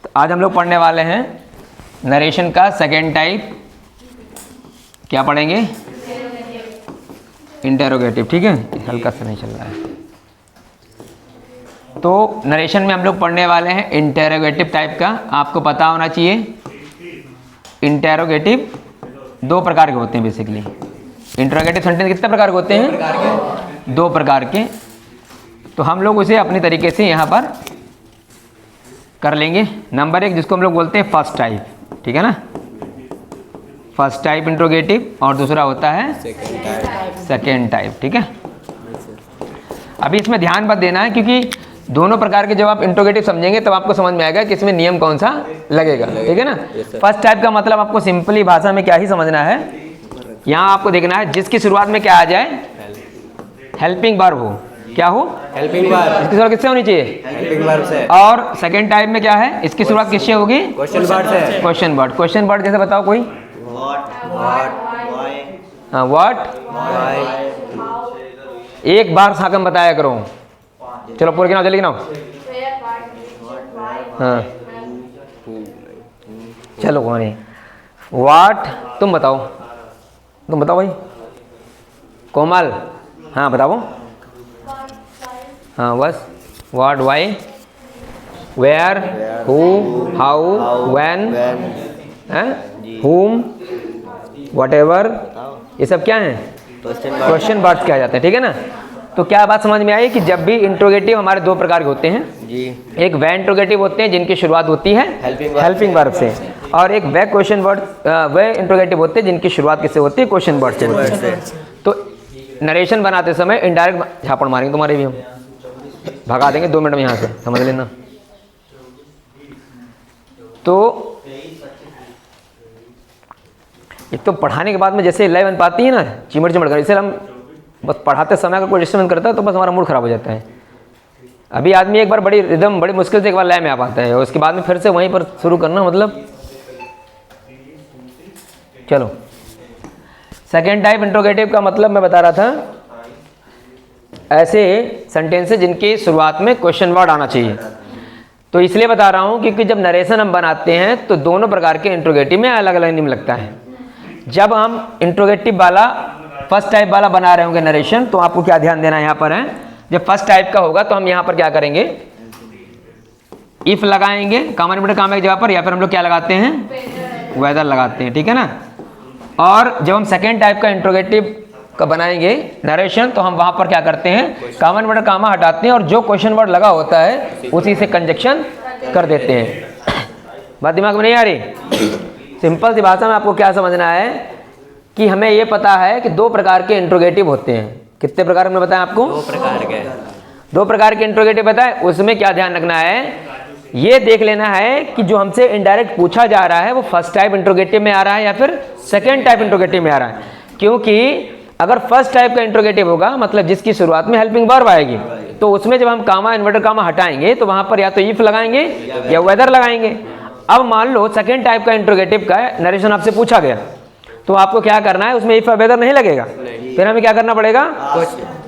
तो आज हम लोग पढ़ने वाले हैं नरेशन का सेकेंड टाइप। क्या पढ़ेंगे? इंटेरोगेटिव। ठीक है, हल्का सा नहीं चल रहा है। तो नरेशन में हम लोग पढ़ने वाले हैं इंटेरोगेटिव टाइप का। आपको पता होना चाहिए इंटेरोगेटिव दो प्रकार के होते हैं बेसिकली। इंटेरोगेटिव सेंटेंस कितने प्रकार के होते हैं? दो प्रकार के। तो हम लोग उसे अपनी तरीके से यहाँ पर कर लेंगे। नंबर एक जिसको हम लोग बोलते हैं फर्स्ट टाइप, ठीक है ना, फर्स्ट टाइप इंटेरोगेटिव, और दूसरा होता है सेकेंड टाइप। ठीक है, अभी इसमें ध्यान मत देना है क्योंकि दोनों प्रकार के जब आप इंटेरोगेटिव समझेंगे तब आपको समझ में आएगा कि इसमें नियम कौन सा लगेगा। ठीक है ना। फर्स्ट टाइप का मतलब आपको सिंपली भाषा में क्या ही समझना है, यहाँ आपको देखना है जिसकी शुरुआत में क्या आ जाए, हेल्पिंग वर्ब हो। क्या हो? Helping verb. इसकी शुरुआत किससे होनी चाहिए? हेल्पिंग वर्ब से। और सेकंड टाइप में क्या है, इसकी शुरुआत किससे होगी? क्वेश्चन वर्ड से। Question word. क्वेश्चन वर्ड जैसे बताओ कोई। हाँ, व्हाट, एक बार साकम बताया करो। चलो पूरे गिनाओ, जल्दी गिनाओ। हाँ चलो कौन है? व्हाट, तुम बताओ, तुम बताओ भाई। कोमल, हाँ बताओ। हाँ बस। What, why, where, who, how, when, whom, whatever, ये सब क्या हैं? क्वेश्चन वर्ड्स क्या जाते हैं। ठीक है ना। तो क्या बात समझ में आई कि जब भी इंट्रोगेटिव हमारे दो प्रकार के होते हैं जी। एक वे इंट्रोगेटिव होते हैं जिनकी शुरुआत होती है हेल्पिंग वर्ब से, और एक वे क्वेश्चन वर्ड वे इंट्रोगेटिव होते हैं जिनकी शुरुआत किससे होती है? क्वेश्चन वर्ड से। तो नरेशन बनाते समय इनडायरेक्ट झापड़ मारेंगे तुम्हारे भी, हम भगा देंगे 2 मिनट में यहाँ से, समझ लेना। तो एक तो पढ़ाने के बाद में जैसे लय बन पाती है ना, चिमड़ चिमड़ कर, इसे हम बस पढ़ाते समय अगर कोई डिस्टर्बेंस करता है तो बस हमारा मूड खराब हो जाता है। अभी आदमी एक बार बड़ी रिदम बड़ी मुश्किल से एक बार लय में आ पाता है, और उसके बाद में फिर से वहीं पर शुरू करना मतलब। चलो, सेकेंड टाइप इंट्रोगेटिव का मतलब मैं बता रहा था, ऐसे सेंटेंसेस जिनकी शुरुआत में क्वेश्चन वर्ड आना चाहिए। तो इसलिए बता रहा हूँ क्योंकि जब नरेशन हम बनाते हैं तो दोनों प्रकार के इंट्रोगेटिव में अलग अलग नियम लगता है। जब हम इंट्रोगेटिव वाला फर्स्ट टाइप वाला बना रहे होंगे नरेशन, तो आपको क्या ध्यान देना यहाँ पर है, जब फर्स्ट टाइप का होगा तो हम यहाँ पर क्या करेंगे, इफ लगाएंगे कॉमा इन्वर्टेड कॉमा की जगह पर, या फिर हम लोग क्या लगाते हैं, वेदर लगाते हैं। ठीक है ना। और जब हम सेकेंड टाइप का इंट्रोगेटिव का बनाएंगे नरेशन, तो हम वहाँ पर क्या करते हैं, कॉमा इन्वर्टेड कॉमा हटाते हैं और जो क्वेश्चन वर्ड लगा होता है उसी से कंजक्शन कर देते हैं। बात दिमाग में नहीं आ रही? सिंपल सी भाषा में आपको क्या समझना है कि हमें ये पता है कि दो प्रकार के इंट्रोगेटिव होते हैं। कितने प्रकार हमने बताया आपको? दो प्रकार के इंट्रोगेटिव बताए। उसमें क्या ध्यान रखना है, ये देख लेना है कि जो हमसे इनडायरेक्ट पूछा जा रहा है वो फर्स्ट टाइप इंट्रोगेटिव में आ रहा है या फिर सेकेंड टाइप इंट्रोगेटिव में आ रहा है। क्योंकि अगर फर्स्ट टाइप का इंट्रोगेटिव होगा मतलब जिसकी शुरुआत में हेल्पिंग वर्ब आएगी, तो उसमें जब हम कामा इन्वर्टेड कामा हटाएंगे तो वहां पर या तो इफ लगाएंगे या वेदर लगाएंगे। अब मान लो सेकेंड टाइप का इंट्रोगेटिव का नरेशन आपसे पूछा गया, तो आपको क्या करना है, उसमें इफ वेदर नहीं लगेगा, फिर हमें क्या करना पड़ेगा,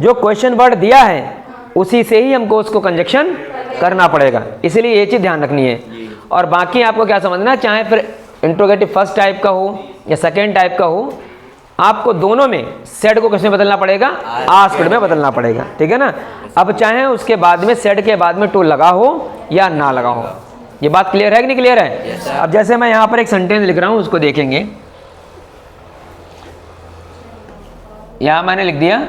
जो क्वेश्चन वर्ड दिया है उसी से ही हमको उसको कंजक्शन करना पड़ेगा। इसलिए ये चीज ध्यान रखनी है। और बाकी आपको क्या समझना, चाहे फिर इंट्रोगेटिव फर्स्ट टाइप का हो या सेकेंड टाइप का हो, आपको दोनों में सेड को किसमें बदलना पड़ेगा, आस्क्ड में बदलना पड़ेगा। ठीक है ना। अब चाहे उसके बाद में सेड के बाद में टू लगा हो या ना लगा हो। ये बात क्लियर है कि नहीं क्लियर है? अब जैसे मैं यहाँ पर एक सेंटेंस लिख रहा हूँ उसको देखेंगे। यहाँ मैंने लिख दिया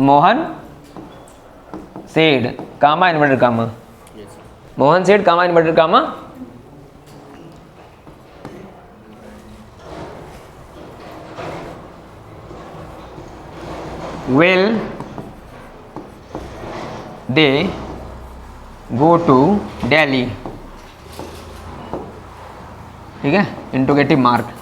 Mohan said comma inverted comma, Mohan said comma inverted comma will they go to Delhi। ठीक है, इंट्रोगेटिव मार्क।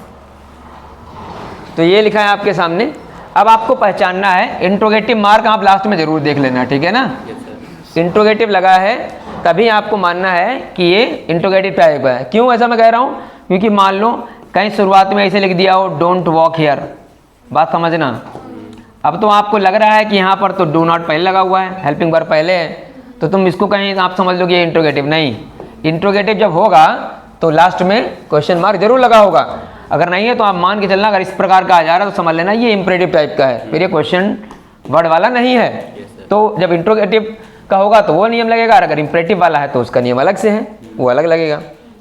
तो ये लिखा है आपके सामने। अब आपको पहचानना है, इंट्रोगेटिव मार्क आप लास्ट में जरूर देख लेना। ठीक है ना। इंट्रोगेटिव लगा है तभी आपको मानना है कि ये इंट्रोगेटिव टाइप है। क्यों ऐसा मैं कह रहा हूँ, क्योंकि मान लो कहीं शुरुआत में ऐसे लिख दिया हो डोंट वॉक हियर, बात समझना। अब तो आपको लग रहा है कि यहाँ पर तो डू नॉट पहले लगा हुआ है, हेल्पिंग वर्ब पहले है, तो तुम इसको कहीं आप समझ लो कि ये इंट्रोगेटिव नहीं। इंट्रोगेटिव जब होगा तो लास्ट में क्वेश्चन मार्क जरूर लगा होगा। अगर नहीं है तो आप मान के चलना, अगर इस प्रकार का आ जा रहा है तो समझ लेना ये इंपरेटिव टाइप का है, फिर ये क्वेश्चन वर्ड वाला नहीं है। तो जब इंट्रोगेटिव का होगा तो वो नियम लगेगा, और अगर इंपरेटिव वाला है तो उसका नियम अलग से है, वो अलग लगेगा।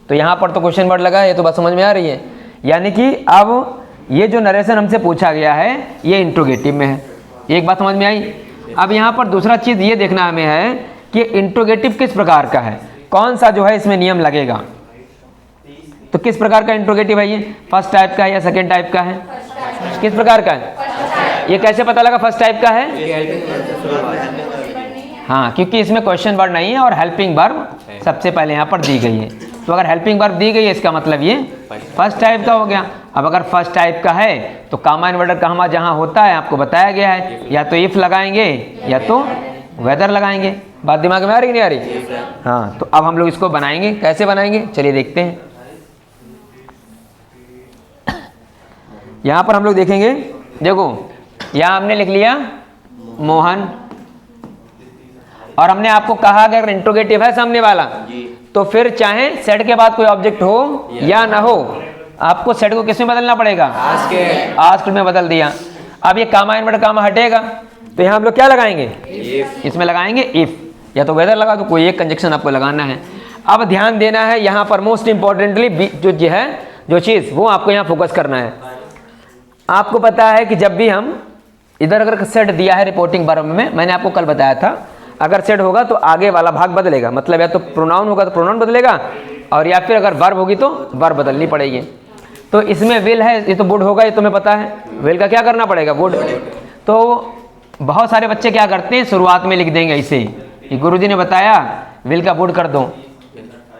तो यहाँ पर तो क्वेश्चन वर्ड लगा है, ये तो बात समझ में आ रही है। यानी कि अब ये जो नरेशन हमसे पूछा गया है ये इंट्रोगेटिव में है, एक बात समझ में आई। अब यहाँ पर दूसरा चीज़ ये देखना हमें है कि इंट्रोगेटिव किस प्रकार का है, कौन सा जो है इसमें नियम लगेगा। तो किस प्रकार का इंट्रोगेटिव है ये, फर्स्ट टाइप का है या सेकेंड टाइप का है, किस प्रकार का है, ये कैसे पता लगा फर्स्ट टाइप का है? हाँ, क्योंकि इसमें क्वेश्चन वर्ड नहीं है और हेल्पिंग वर्ब सबसे पहले यहाँ पर दी गई है। तो अगर हेल्पिंग वर्ब दी गई है इसका मतलब ये फर्स्ट टाइप का हो गया। अब अगर फर्स्ट टाइप का है तो कामा इन्वर्टर कामा जहाँ होता है आपको बताया गया है, या तो इफ लगाएंगे या तो वेदर लगाएंगे। बात दिमाग में आ रही कि नहीं आ रही? हाँ, तो अब हम लोग इसको बनाएंगे, कैसे बनाएंगे चलिए देखते हैं। यहाँ पर हम लोग देखेंगे, देखो यहाँ हमने लिख लिया मोहन, और हमने आपको कहा अगर इंट्रोगेटिव है सामने वाला तो फिर चाहे सेट के बाद कोई ऑब्जेक्ट हो या ना हो, आपको सेट को किस में बदलना पड़ेगा? आस्क्ड में बदल दिया। अब ये कामा इन्वर्टर कामा हटेगा तो यहाँ हम लोग क्या लगाएंगे? इसमें लगाएंगे इफ, या तो वेदर लगा, तो कोई एक कंजक्शन आपको लगाना है। अब ध्यान देना है यहाँ पर मोस्ट इंपॉर्टेंटली जो है जो चीज़ वो आपको यहाँ फोकस करना है। आपको पता है कि जब भी हम इधर अगर सेट दिया है रिपोर्टिंग वर्ब में, मैंने आपको कल बताया था, अगर सेट होगा तो आगे वाला भाग बदलेगा, मतलब या तो प्रोनाउन होगा तो प्रोनाउन बदलेगा, और या फिर अगर वर्ब होगी तो वर्ब बदलनी पड़ेगी। तो इसमें विल है, ये तो वुड होगा, ये तुम्हें पता है। विल का क्या करना पड़ेगा? वुड। तो बहुत सारे बच्चे क्या करते हैं, शुरुआत में लिख देंगे ऐसे ही, गुरुजी ने बताया विल का वुड कर दो,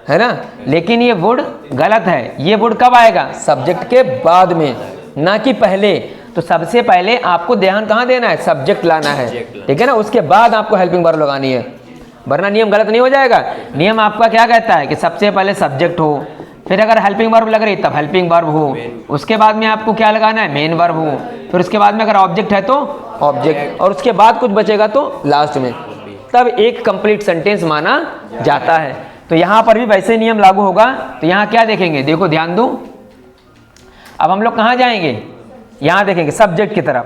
है ना। लेकिन ये वुड गलत है। ये वुड कब आएगा? सब्जेक्ट के बाद में, ना कि पहले। तो सबसे पहले आपको ध्यान कहाँ देना है? सब्जेक्ट लाना है, ठीक है ना। उसके बाद आपको हेल्पिंग वर्ब लगानी है, वरना नियम गलत नहीं हो जाएगा। नियम आपका क्या कहता है कि सबसे पहले सब्जेक्ट हो, फिर अगर हेल्पिंग वर्ब लग रही तब हेल्पिंग वर्ब हो, उसके बाद में आपको क्या लगाना है? मेन वर्ब हो, फिर उसके बाद में अगर ऑब्जेक्ट है तो ऑब्जेक्ट, और उसके बाद कुछ बचेगा तो लास्ट में, तब एक कंप्लीट सेंटेंस माना जाता है। तो यहाँ पर भी वैसे नियम लागू होगा। तो यहाँ क्या देखेंगे, देखो ध्यान दो। अब हम लोग कहाँ जाएंगे? यहाँ देखेंगे सब्जेक्ट की तरफ।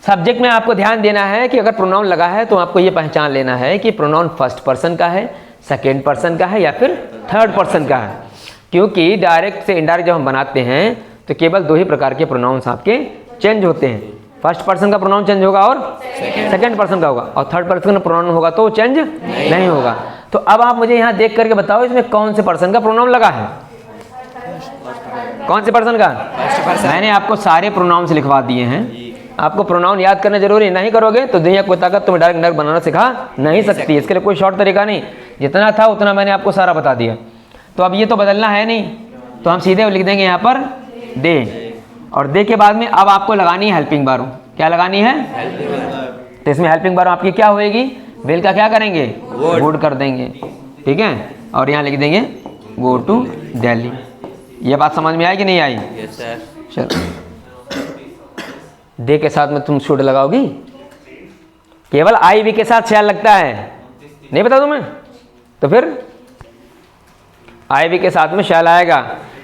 सब्जेक्ट में आपको ध्यान देना है कि अगर प्रोनाउन लगा है तो आपको ये पहचान लेना है कि प्रोनाउन फर्स्ट पर्सन का है, सेकेंड पर्सन का है या फिर थर्ड पर्सन का है। क्योंकि डायरेक्ट से इनडायरेक्ट जब हम बनाते हैं तो केवल दो ही प्रकार के प्रोनाउंस आपके चेंज होते हैं, फर्स्ट पर्सन का प्रोनाउन चेंज होगा और सेकेंड पर्सन का होगा, और थर्ड पर्सन का प्रोनाउन होगा तो चेंज नहीं होगा। तो अब आप मुझे यहाँ देख करके बताओ इसमें कौन से पर्सन का प्रोनाउन लगा है? कौन से पर्सन का? मैंने आपको सारे प्रोनाउंस लिखवा दिए हैं। आपको प्रोनाउन याद करना जरूरी, नहीं करोगे तो दुनिया कोई ताकत तुम्हें डायरेक्ट नर्क बनाना सिखा नहीं सकती। इसके लिए कोई शॉर्ट तरीका नहीं, जितना था उतना मैंने आपको सारा बता दिया। तो अब ये तो बदलना है नहीं, तो हम सीधे लिख देंगे यहाँ पर दे, और दे के बाद में अब आपको लगानी है हेल्पिंग वर्ब। क्या लगानी है? तो इसमें हेल्पिंग वर्ब आपकी क्या होएगी? विल का क्या करेंगे? वुड कर देंगे, ठीक है। और यहाँ लिख देंगे गो टू दिल्ली। ये बात समझ में आई कि नहीं आई? Yes sir. चलो, दे के साथ में तुम शुड लगाओगी? केवल आई वी के साथ शैल लगता है, नहीं बता तुम्हें? तो फिर आई वी के साथ में शैल आएगा।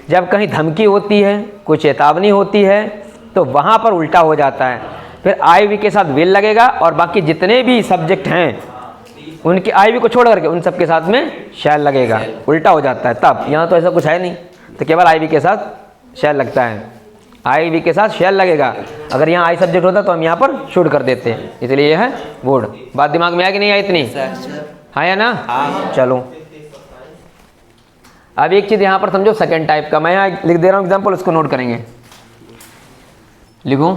जब कहीं धमकी होती है, कोई चेतावनी होती है, तो वहाँ पर उल्टा हो जाता है। फिर आई वी के साथ विल लगेगा, और बाकी जितने भी सब्जेक्ट हैं उनके आई वी को छोड़ करके उन सब के साथ में शैल लगेगा, उल्टा हो जाता है। तब यहाँ तो ऐसा कुछ है नहीं, तो केवल आई वी के साथ शैल लगता है, आई वी के साथ शैल लगेगा। अगर यहाँ आई सब्जेक्ट होता तो हम यहाँ पर शुड कर देते हैं, इसलिए यह है वुड। बात दिमाग में आया कि नहीं आई इतनी? हाँ या ना? चलो, अब एक चीज़ यहाँ पर समझो सेकेंड टाइप का, मैं यहाँ लिख दे रहा हूँ एग्जाम्पल, उसको नोट करेंगे। लिखो,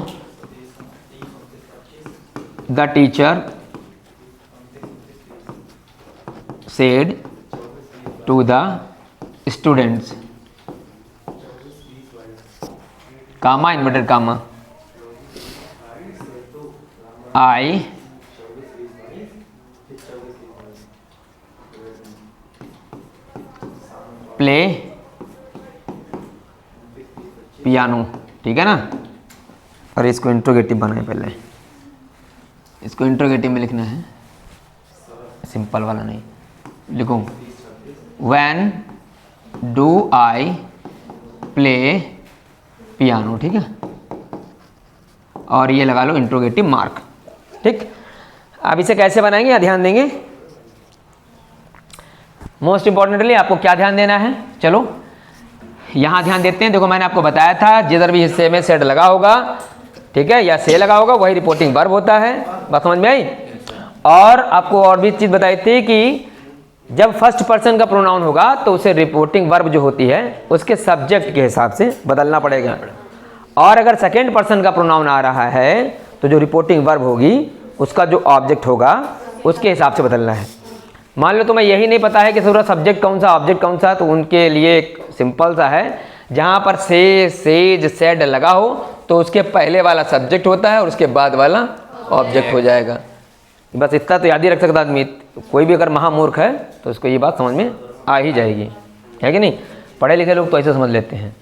the teacher said to the students, comma inverted comma, I play piano, ठीक है ना। और इसको इंट्रोगेटिव बनाए, पहले इसको इंट्रोगेटिव में लिखना है, सिंपल वाला नहीं। लिखो, when do I play piano, ठीक है, और ये लगा लो इंट्रोगेटिव मार्क, ठीक। अब इसे कैसे बनाएंगे या ध्यान देंगे, मोस्ट इंपॉर्टेंटली आपको क्या ध्यान देना है, चलो यहाँ ध्यान देते हैं। देखो मैंने आपको बताया था जिधर भी हिस्से में सेड लगा होगा, ठीक है, या से लगा होगा, वही रिपोर्टिंग वर्ब होता है। बात समझ में आई। और आपको और भी चीज़ बताई थी कि जब फर्स्ट पर्सन का प्रोनाउन होगा तो उसे रिपोर्टिंग वर्ब जो होती है उसके सब्जेक्ट के हिसाब से बदलना पड़ेगा, और अगर सेकेंड पर्सन का प्रोनाउन आ रहा है तो जो रिपोर्टिंग वर्ब होगी उसका जो ऑब्जेक्ट होगा उसके हिसाब से बदलना है। मान लो तुम्हें यही नहीं पता है कि पूरा सब्जेक्ट कौन सा ऑब्जेक्ट कौन सा, तो उनके लिए एक सिंपल सा है, जहाँ पर से, सेज, सेड लगा हो तो उसके पहले वाला सब्जेक्ट होता है और उसके बाद वाला ऑब्जेक्ट हो जाएगा। बस इतना तो याद ही रख सकता आदमी, कोई भी अगर महामूर्ख है तो उसको ये बात समझ में आ ही जाएगी, है कि नहीं। पढ़े लिखे लोग तो ऐसे समझ लेते हैं,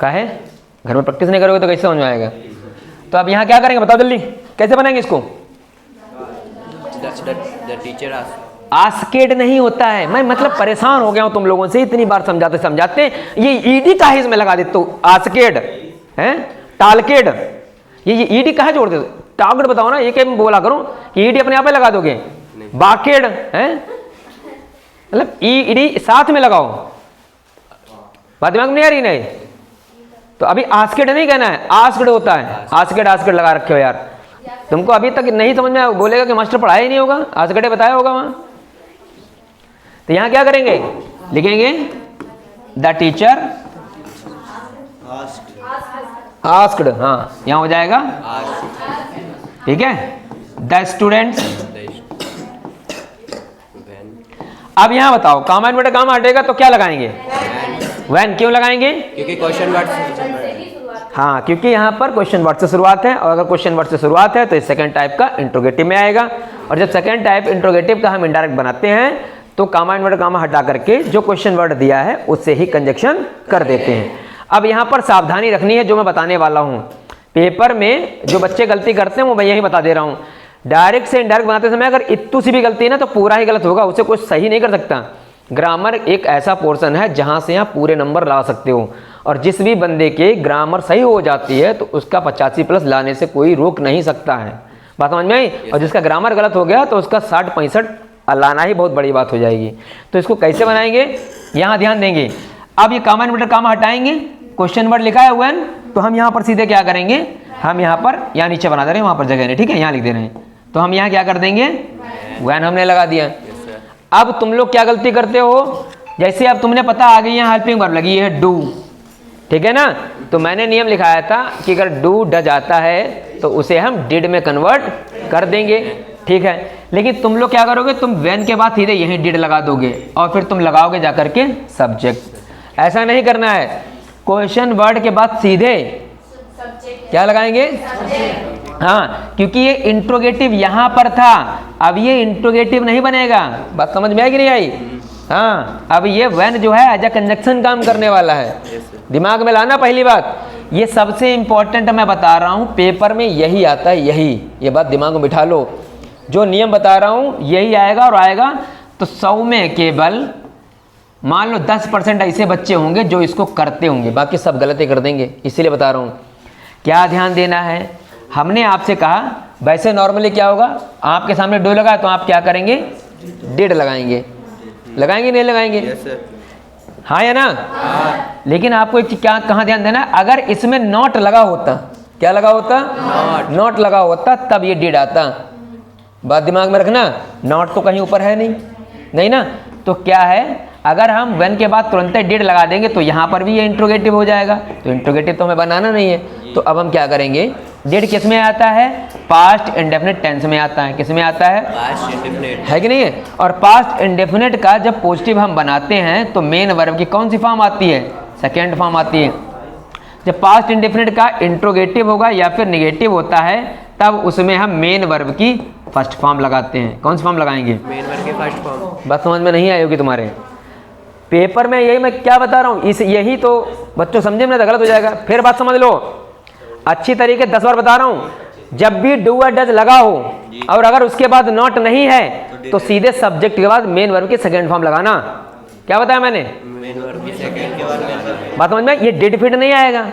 काहे घर में प्रैक्टिस नहीं करोगे तो कैसे समझ में आएगा। तो अब यहाँ क्या करेंगे बताओ जल्दी, कैसे बनाएंगे इसको। आस्केड नहीं होता है, मैं मतलब परेशान हो गया हूँ तुम लोगों से, इतनी बार समझाते समझाते ये ईडी काहे इसमें लगा देते हो, आस्केड है, टालकेड, ये ईडी काहे जोड़ देते, टागड़ बताओ ना, ये क्या बोला करो कि ईडी अपने आप में लगा दोगे, बाकेड है, मतलब ईडी साथ में लगाओ, बात दिमाग में नहीं आ रही। नहीं तो अभी आस्केड नहीं कहना है, आस्केड होता है, आस्केड आस्केड लगा रखे हो यार, तुमको अभी तक नहीं समझ में, बोलेगा कि मास्टर पढ़ाया ही नहीं होगा, आस्केड बताया होगा वहाँ। तो यहाँ क्या करेंगे, लिखेंगे द टीचर आस्क्ड, हाँ यहाँ हो जाएगा, ठीक है, द स्टूडेंट्स। अब यहाँ बताओ काम एंड काम हटेगा तो क्या लगाएंगे, व्हेन। क्यों लगाएंगे, क्योंकि क्वेश्चन वर्ड, हाँ क्योंकि यहाँ पर क्वेश्चन वर्ड से शुरुआत है, और अगर क्वेश्चन वर्ड से शुरुआत है तो इस सेकंड टाइप का इंट्रोगेटिव में आएगा, और जब सेकंड टाइप इंट्रोगेटिव का हम इंडायरेक्ट बनाते हैं तो कामा एंड वर्ड कामा हटा करके जो क्वेश्चन वर्ड दिया है उससे ही कंजक्शन कर देते हैं। अब यहाँ पर सावधानी रखनी है, जो मैं बताने वाला हूँ पेपर में जो बच्चे गलती करते हैं वो मैं यही बता दे रहा हूँ। डायरेक्ट से इनडायरेक्ट बनाते समय अगर इत्तू सी भी गलती है ना तो पूरा ही गलत होगा, उसे कुछ सही नहीं कर सकता। ग्रामर एक ऐसा पोर्शन है जहाँ से आप पूरे नंबर ला सकते हो, और जिस भी बंदे के ग्रामर सही हो जाती है तो उसका 85+ लाने से कोई रोक नहीं सकता है, बात समझ में आई। और जिसका ग्रामर गलत हो गया तो उसका 60-65 लाना ही बहुत बड़ी बात हो जाएगी। तो इसको कैसे बनाएंगे, यहाँ ध्यान देंगे। अब ये कामा एंड कामा हटाएंगे, क्वेश्चन वर्ड लिखा है व्हेन, तो हम यहाँ पर सीधे क्या करेंगे, हम यहाँ पर यहाँ नीचे बना दे रहे हैं, वहाँ पर जगह नहीं, ठीक है, यहाँ लिख दे रहे हैं, तो हम यहाँ क्या कर देंगे, व्हेन हमने लगा दिया। अब तुम लोग क्या गलती करते हो, जैसे अब तुमने पता आ गई यहाँ हेल्पिंग वर्ब लगी है डू, ठीक है ना, तो मैंने नियम लिखाया था कि अगर डू डज आता है तो उसे हम डिड में कन्वर्ट कर देंगे, ठीक है। लेकिन तुम लोग क्या करोगे, तुम व्हेन के बाद सीधे यही डिड लगा दोगे और फिर तुम लगाओगे जाकर के सब्जेक्ट। ऐसा नहीं करना है, क्वेश्चन वर्ड के बाद सीधे क्या लगाएंगे, हाँ, क्योंकि ये इंट्रोगेटिव यहाँ पर था, अब ये इंट्रोगेटिव नहीं बनेगा, बात समझ में आई कि नहीं आई। हाँ, अब ये व्हेन जो है एज अ कंजक्शन काम करने वाला है, दिमाग में लाना पहली बात, ये सबसे इंपॉर्टेंट मैं बता रहा हूँ, पेपर में यही आता है, यही, ये बात दिमाग में बिठा लो, जो नियम बता रहा हूँ यही आएगा, और आएगा तो 100 में केवल मान लो 10% ऐसे बच्चे होंगे जो इसको करते होंगे, बाकी सब गलती कर देंगे, इसीलिए बता रहा हूँ। क्या ध्यान देना है, हमने आपसे कहा वैसे नॉर्मली क्या होगा, आपके सामने डू लगा तो आप क्या करेंगे, डिड लगाएंगे, लगाएंगे नहीं लगाएंगे, हाँ या ना। लेकिन आपको एक क्या कहाँ ध्यान देना है, अगर इसमें नॉट लगा होता, क्या लगा होता, नॉट लगा होता, तब ये डिड आता, बात दिमाग में रखना। नॉट तो कहीं ऊपर है नहीं ना, तो क्या है, अगर हम व्हेन के बाद तुरंत डिड लगा देंगे तो यहाँ पर भी ये इंट्रोगेटिव हो जाएगा, तो इंट्रोगेटिव तो हमें बनाना नहीं है। तो अब हम क्या करेंगे, डिड किस में आता है, पास्ट इंडेफिनिट टेंस में आता है, किस में आता है, पास्ट इंडेफिनिट, है कि नहीं है। और पास्ट इंडेफिनिट का जब पॉजिटिव हम बनाते हैं तो मेन वर्ब की कौन सी फॉर्म आती है, सेकेंड फॉर्म आती है। जब पास्ट इंडेफिनिट का इंट्रोगेटिव होगा या फिर निगेटिव होता है तब उसमें हम मेन वर्ब की फर्स्ट फॉर्म लगाते हैं। कौन सी फॉर्म लगाएंगे, मेन वर्ब की फर्स्ट फॉर्म। बात समझ में नहीं आई होगी तुम्हारे, पेपर में यही मैं क्या बता रहा हूँ, इस यही तो बच्चों समझे में तो गलत हो जाएगा। फिर बात समझ लो अच्छी तरीके, 10 बार बता रहा हूँ, जब भी डू और डज लगा हो और अगर उसके बाद नॉट नहीं है तो सीधे सब्जेक्ट के बाद मेन वर्ब की सेकेंड फॉर्म लगाना, क्या बताया मैंने? मेन वर्ब की सेकंड के बाद में बात समझ में? ये डिड फिट नहीं आएगा।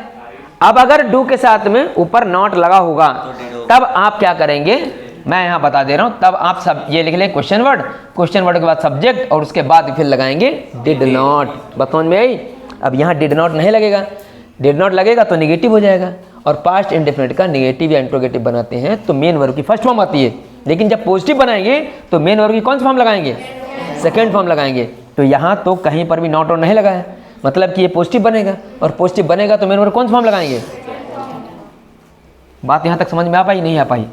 अब अगर डू के साथ में ऊपर नॉट लगा होगा तब आप क्या करेंगे, मैं यहाँ बता दे रहा हूँ। तब आप सब ये लिख लें क्वेश्चन वर्ड के बाद सब्जेक्ट और उसके बाद फिर लगाएंगे डिड नॉट। बात समझ में आई? अब यहाँ डिड नॉट नहीं लगेगा, डिड नॉट लगेगा तो निगेटिव हो जाएगा, और पास्ट इंडेफिनिट का निगेटिव या इंट्रोगेटिव बनाते हैं तो मेन वर्ब की फर्स्ट फॉर्म आती है। लेकिन जब पॉजिटिव बनाएंगे तो मेन वर्ब की कौन सी फॉर्म लगाएंगे? सेकेंड फॉर्म लगाएंगे। तो यहाँ तो कहीं पर भी नॉट और नहीं लगा है, मतलब कि ये पॉजिटिव बनेगा, और पॉजिटिव बनेगा तो मेन वर्ब कौन सी फॉर्म लगाएंगे? बात यहाँ तक समझ में आ पाई नहीं आ पाई?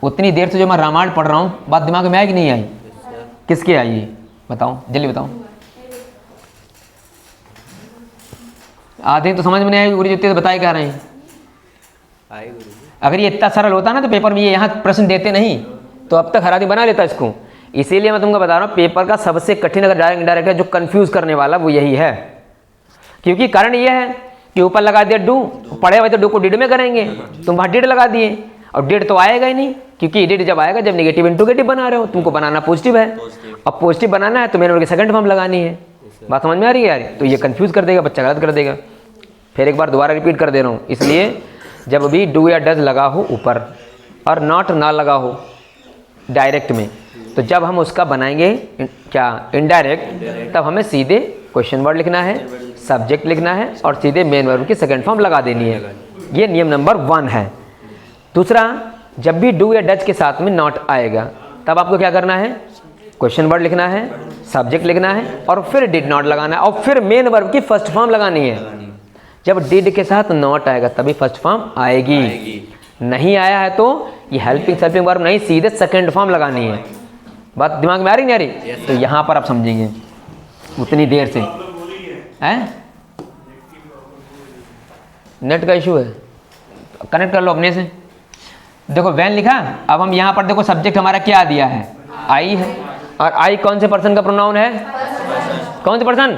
उतनी देर से जो मैं रामायण पढ़ रहा हूँ बात दिमाग में आई कि नहीं आई? किसके आई है बताओ, जल्दी बताओ। आधे तो समझ में नहीं आई, गुरु जी तो बताए क्या रहे हैं। आई गुरुजी। अगर ये इतना सरल होता ना तो पेपर में ये यहाँ प्रश्न देते नहीं, तो अब तक हर आदमी बना लेता इसको। इसीलिए मैं तुमको बता रहा हूँ पेपर का सबसे कठिन अगर डायरेक्ट इनडायरेक्ट है जो कंफ्यूज करने वाला वो यही है। क्योंकि कारण ये है कि ऊपर लगा दिया डू, पढ़े हुए तो डू को डिड में करेंगे, तुम वहाँ डिड लगा दिए, और डिड तो आएगा ही नहीं, क्योंकि डिड जब आएगा जब नेगेटिव इंट्रोगेटिव बना रहे हो, तुमको बनाना पॉजिटिव है, और पॉजिटिव बनाना है तो मेन वर्ब की सेकंड फॉर्म लगानी है। बात समझ में आ रही है यार? तो ये कंफ्यूज कर देगा, बच्चा गलत कर देगा। फिर एक बार दोबारा रिपीट कर दे रहा हूँ, इसलिए जब भी डू या डज लगा हो ऊपर और नॉट ना लगा हो डायरेक्ट में, तो जब हम उसका बनाएंगे क्या इनडायरेक्ट, तब हमें सीधे क्वेश्चन वर्ड लिखना है, सब्जेक्ट लिखना है, और सीधे मेन वर्ब की सेकंड फॉर्म लगा देनी है। ये नियम नंबर 1 है। दूसरा, जब भी डू या डज के साथ में नॉट आएगा तब आपको क्या करना है? क्वेश्चन वर्ड लिखना है, सब्जेक्ट लिखना है, और फिर डिड नॉट लगाना है, और फिर मेन वर्ब की फर्स्ट फॉर्म लगानी है। जब डिड के साथ नॉट आएगा तभी फर्स्ट फॉर्म आएगी। नहीं आया है तो ये हेल्पिंग सेल्फिंग वर्ब नहीं, सीधे सेकंड फॉर्म लगानी है। बात दिमाग में आ रही नहीं आ रही? तो यहाँ पर आप समझेंगे उतनी देर से। हैं? नेट का इशू है, कनेक्ट कर लो अपने से। देखो वैन लिखा, अब हम यहाँ पर देखो सब्जेक्ट हमारा क्या दिया है? आई है, और आई कौन से पर्सन का प्रोनाउन है? कौन से पर्सन?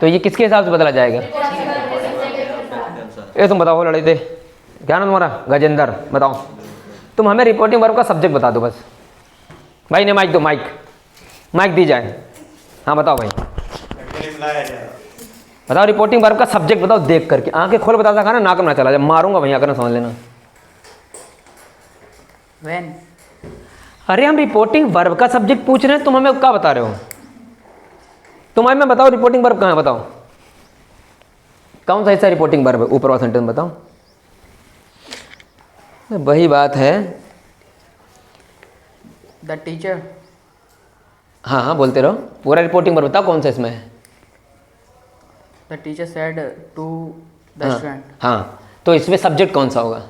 तो ये किसके हिसाब से बदला जाएगा? ये तुम बताओ, लड़े थे क्या नाम तुम्हारा? गजेंद्र। बताओ तुम हमें रिपोर्टिंग वर्ब का सब्जेक्ट बता दो बस। भाई ने माइक दो, माइक दी जाए। हाँ बताओ भाई, बताओ रिपोर्टिंग वर्ब का सब्जेक्ट बताओ, देख करके आंखें खोल बता था ना, नाक में ना चला जाए, मारूंगा वहीं आकर, समझ लेना। व्हेन। अरे हम रिपोर्टिंग वर्ब का सब्जेक्ट पूछ रहे हैं, तुम हमें क्या बता रहे हो? तुम हमें बताओ रिपोर्टिंग वर्ब कहाँ है? बताओ कौन सा हिस्सा रिपोर्टिंग वर्ब है? ऊपर वाला सेंटेंस बताओ। वही बात है। The teacher. हाँ हाँ बोलते रहो, पूरा रिपोर्टिंग वर्ब बताओ कौन सा इसमें है? The teacher said to the student. हाँ, तो इसमें सब्जेक्ट कौन सा होगा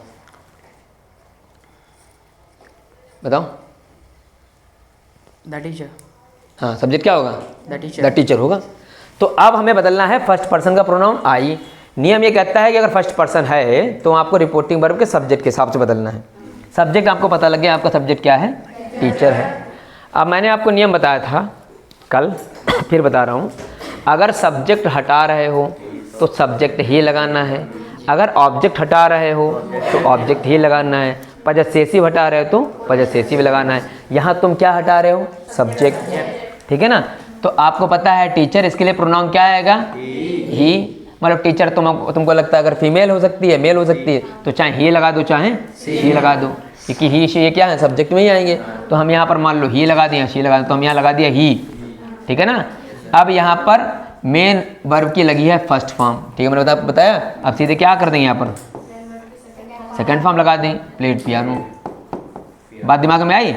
बताओ? The teacher. हाँ, सब्जेक्ट क्या होगा? The teacher. द टीचर होगा। तो अब हमें बदलना है फर्स्ट पर्सन का प्रोनाउन आई। नियम ये कहता है कि अगर फर्स्ट पर्सन है तो आपको रिपोर्टिंग वर्ब के सब्जेक्ट के हिसाब से बदलना है। सब्जेक्ट आपको पता लग गया, आपका सब्जेक्ट क्या है? टीचर है। अब मैंने आपको नियम बताया था कल, फिर बता रहा हूँ। अगर सब्जेक्ट हटा रहे हो तो सब्जेक्ट ही लगाना है, अगर ऑब्जेक्ट हटा रहे हो तो ऑब्जेक्ट ही लगाना है, पजेसेसिव हटा रहे हो तो पजेसेसिव लगाना है। यहाँ तुम क्या हटा रहे हो? सब्जेक्ट, ठीक है ना? तो आपको पता है टीचर, इसके लिए प्रोनाउन क्या आएगा? ही। मतलब टीचर तुमको लगता है अगर फीमेल हो सकती है, मेल हो सकती है, तो चाहे ही लगा दो चाहे शी लगा दो, क्योंकि ही शी ये क्या है? सब्जेक्ट में ही आएंगे। तो हम यहाँ पर मान लो ही लगा दिया, शी लगा दिया, तो हम यहाँ लगा दिया ही, ठीक है ना? अब यहाँ पर मेन वर्ब की लगी है फर्स्ट फॉर्म, ठीक है? मैंने बताया। अब सीधे क्या कर देंगे? यहाँ पर सेकंड फॉर्म लगा दें, प्लेड पियानो। बात दिमाग में आई?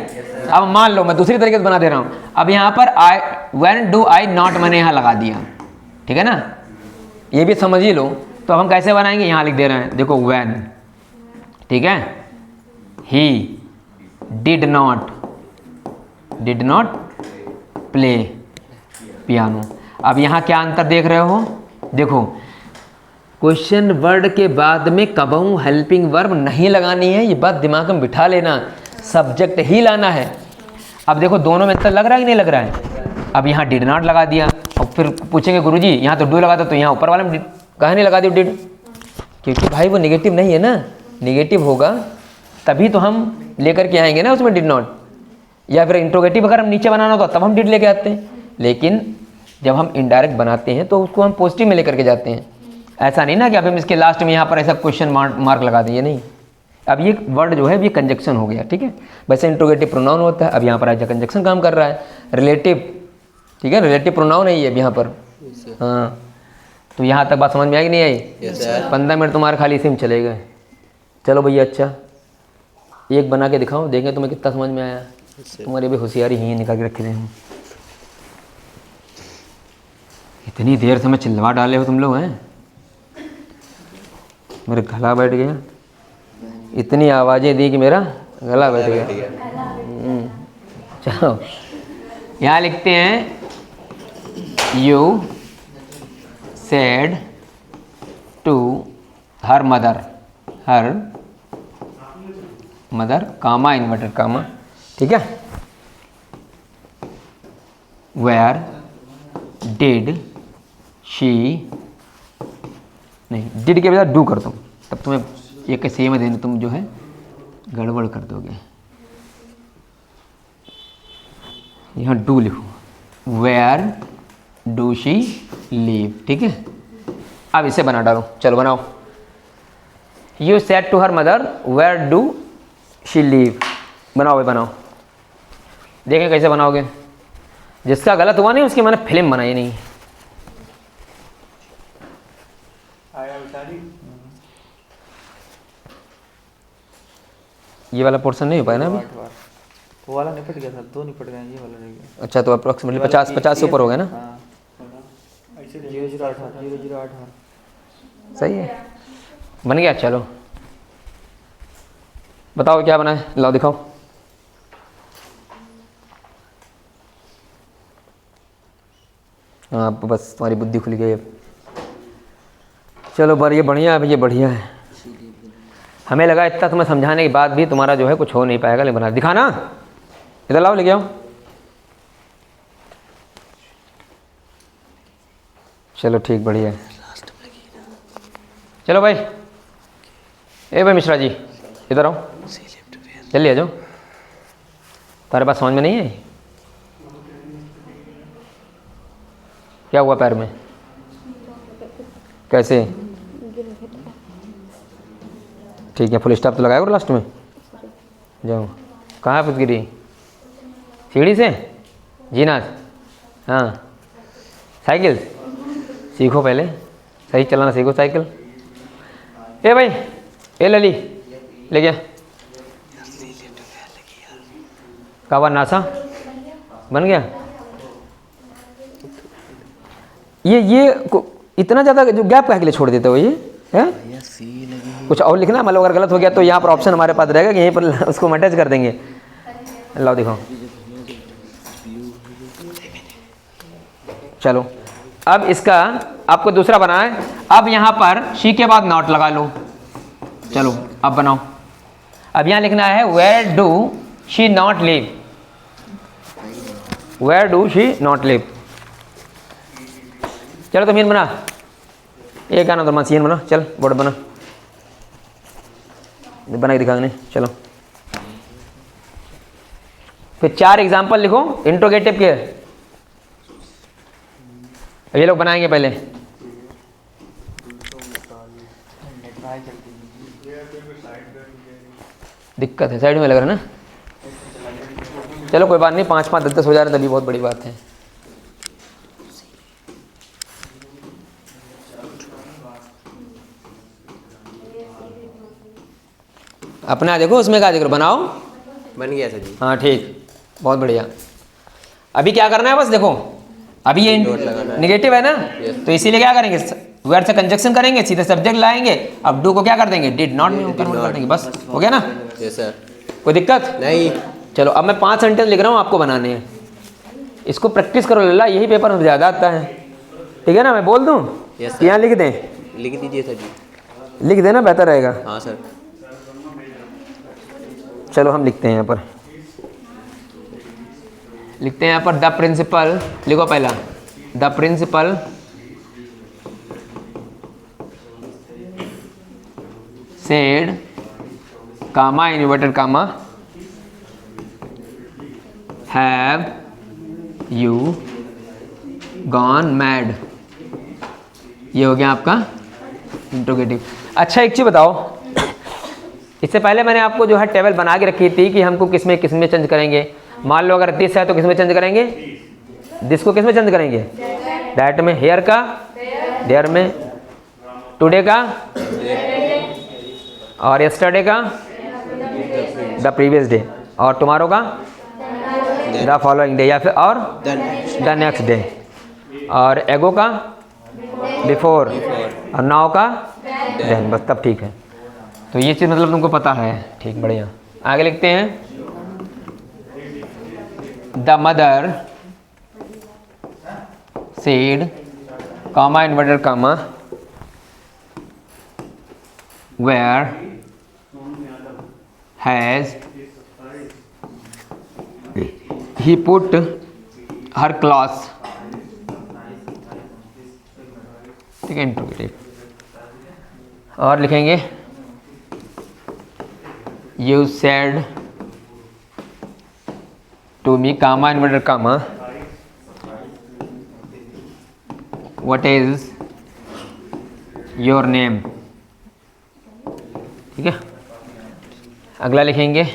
अब मान लो मैं दूसरी तरीके से बना दे रहा हूँ। अब यहाँ पर आई, व्हेन डू आई नॉट मैंने यहाँ लगा दिया, ठीक है ना? ये भी समझ ही लो। तो हम कैसे बनाएंगे? यहाँ लिख दे रहे हैं, देखो व्हेन, ठीक है? He did not play piano. अब यहाँ क्या अंतर देख रहे हो? देखो क्वेश्चन वर्ड के बाद में कबहू हेल्पिंग वर्ब नहीं लगानी है, ये बात दिमाग में बिठा लेना, सब्जेक्ट ही लाना है। अब देखो दोनों में अंतर लग रहा है कि नहीं लग रहा है? अब यहाँ डिड नॉट लगा दिया, और फिर पूछेंगे गुरुजी यहाँ तो डू लगा दो, तो यहाँ ऊपर वाले में कहाँ नहीं लगा दिया डिड? क्योंकि भाई वो नेगेटिव नहीं है ना, नेगेटिव होगा तभी तो हम लेकर के आएंगे ना उसमें डिड नॉट। या फिर इंट्रोगेटिव अगर हम नीचे बनाना होता तब हम डिड लेके आते हैं, लेकिन जब हम इनडायरेक्ट बनाते हैं तो उसको हम पॉजिटिव में लेकर के जाते हैं। ऐसा नहीं ना कि अब हम इसके लास्ट में यहाँ पर ऐसा क्वेश्चन मार्क लगा देंगे, नहीं। अब ये वर्ड जो है ये कंजक्शन हो गया, ठीक है। वैसे इंट्रोगेटिव प्रोनाउन होता है, अब यहाँ पर आज कंजक्शन काम कर रहा है। रिलेटिव, ठीक है, रिलेटिव प्रोनाउन है ये अब यहाँ पर। हाँ, तो यहाँ तक बात समझ में आई कि नहीं आई? 15 मिनट तुम्हारे खाली इसी में चले गए। चलो भैया, अच्छा एक बना के दिखाओ, देखें तुम्हें कितना समझ में आया। तुम्हारी भी होशियारी ही निकाल के रखे हैं। इतनी देर से मैं चिल्लवा डाले हो तुम लोग हैं, मेरा गला बैठ गया। इतनी आवाज़ें दी कि मेरा गला बैठ गया। चलो यहाँ लिखते हैं, you said to her mother comma inverted comma, ठीक है। वेयर डिड शी, नहीं डिड के बजाय डू कर दो, तब तुम्हें एक सेम देने तुम जो है गड़बड़ कर दोगे। यहाँ डू लिखो, वेयर डू शी लीव, ठीक है। अब इसे बना डालो, चलो बनाओ। You said to her mother where do she live, बनाओ भाई बनाओ, देखें कैसे बनाओगे। जिसका गलत हुआ नहीं उसकी मैंने फिल्म बनाई नहीं। ये वाला पोर्शन नहीं हो पाया ना अभी, वो वाला निपट गया था, 2 निपट गए, ये वाला रह गया। अच्छा, तो अप्रोक्सीमेटली 50 से ऊपर हो गया ना। 0088 सही है, बन गया। चलो बताओ क्या बना है, लाओ दिखाओ। हाँ, बस तुम्हारी बुद्धि खुल गई अब। चलो पर ये बढ़िया है, ये बढ़िया है। हमें लगा इतना तुम्हें समझाने के बाद भी तुम्हारा जो है कुछ हो नहीं पाएगा, लेकिन बना दिखाना। इधर लाओ, लेके आओ। चलो ठीक, बढ़िया है। चलो भाई, ए भाई मिश्रा जी इधर आओ, जल्दी आ जाओ। तुम्हारे पास समझ में नहीं है क्या हुआ पैर में, कैसे? ठीक है, फुल स्टॉप तो लगाया करो लास्ट में। जाओ, कहाँ फुस गिरी? सीढ़ी से? जीना? हाँ, साइकिल सीखो पहले, सही चलाना सीखो साइकिल। ए भाई, ए लली ले गया कावा नासा बन गया। ये इतना ज़्यादा जो गैप काहे के लिए छोड़ देते हो ये है? कुछ और लिखना, मतलब अगर गलत हो गया तो यहाँ पर ऑप्शन हमारे पास रहेगा कि यहीं पर उसको हम अटैच कर देंगे। लाओ दिखाओ। चलो अब इसका आपको दूसरा बना है। अब यहाँ पर शी के बाद नॉट लगा लो। चलो अब बनाओ। अब यहाँ लिखना है where do she not live, where do she not live. चलो तो मीन बना, एक आना तो मसीन बना, चल बोर्ड बना, बना के दिखाएंगे। चलो फिर 4 एग्जाम्पल लिखो इंट्रोगेटिव के, ये लोग बनाएंगे पहले। दिक्कत है, साइड में लग रहा है ना। चलो कोई बात नहीं, 5-5 10-10 हो जा रहे तभी बहुत बड़ी बात है। अपना देखो उसमें क्या देखो, बनाओ। बन गया सर जी। हाँ ठीक, बहुत बढ़िया। अभी क्या करना है बस देखो, अभी ये निगेटिव है ना, तो इसीलिए क्या करेंगे, वेयर से कंजक्शन करेंगे, सीधे सब्जेक्ट लाएंगे। अब डू को क्या कर देंगे, डिड नॉट में कर देंगे, बस हो गया ना। Yes sir. कोई दिक्कत नहीं। चलो अब मैं 5 सेंटेंस लिख रहा हूँ, आपको बनाने हैं। इसको प्रैक्टिस करो लल्ला, यही पेपर में ज़्यादा आता है। ठीक है ना, मैं बोल दूँ? यस यहाँ लिख दें? लिख दीजिए सर जी। लिख देना, बेहतर रहेगा। हाँ सर। चलो हम लिखते हैं यहाँ पर, लिखते हैं यहाँ पर द प्रिंसिपल। लिखो पहला, the principal said comma inverted comma have you gone mad, ये हो गया आपका इंट्रोगेटिव। अच्छा एक चीज़ बताओ, इससे पहले मैंने आपको जो है टेबल बना के रखी थी कि हमको किस में चेंज करेंगे। मान लो अगर दिस है तो किस में चेंज करेंगे, दिस को किस में चेंज करेंगे, दैट में, हेयर का देयर में, टुडे का और यस्टरडे का द प्रीवियस डे, और टुमारो का द फॉलोइंग डे, या फिर और द नेक्स्ट डे, और एगो का बिफोर, और नाउ का देन, बस तब ठीक है। तो ये चीज़ मतलब तुमको पता है, ठीक, बढ़िया। आगे लिखते हैं, the mother said, comma inverted comma, where has he put her cloth, ठीक है, इंट्रोगेटिव। और लिखेंगे, you said to me, comma inverted comma, what is your name, ठीक है। अगला लिखेंगे,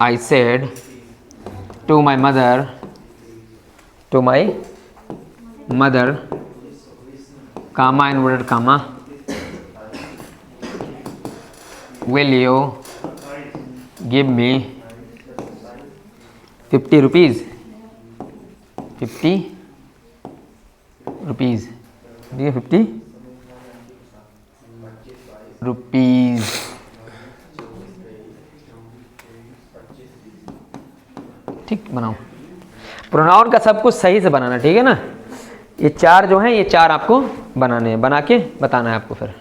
I said to my mother, comma inverted comma, will you give me 50 rupees, 50 rupees, ठीक है, 50 rupees, ठीक, बनाओ। प्रोनाउन का सब कुछ सही से बनाना, ठीक है ना। ये चार जो हैं, ये चार आपको बनाने हैं, बना के बताना है आपको फिर।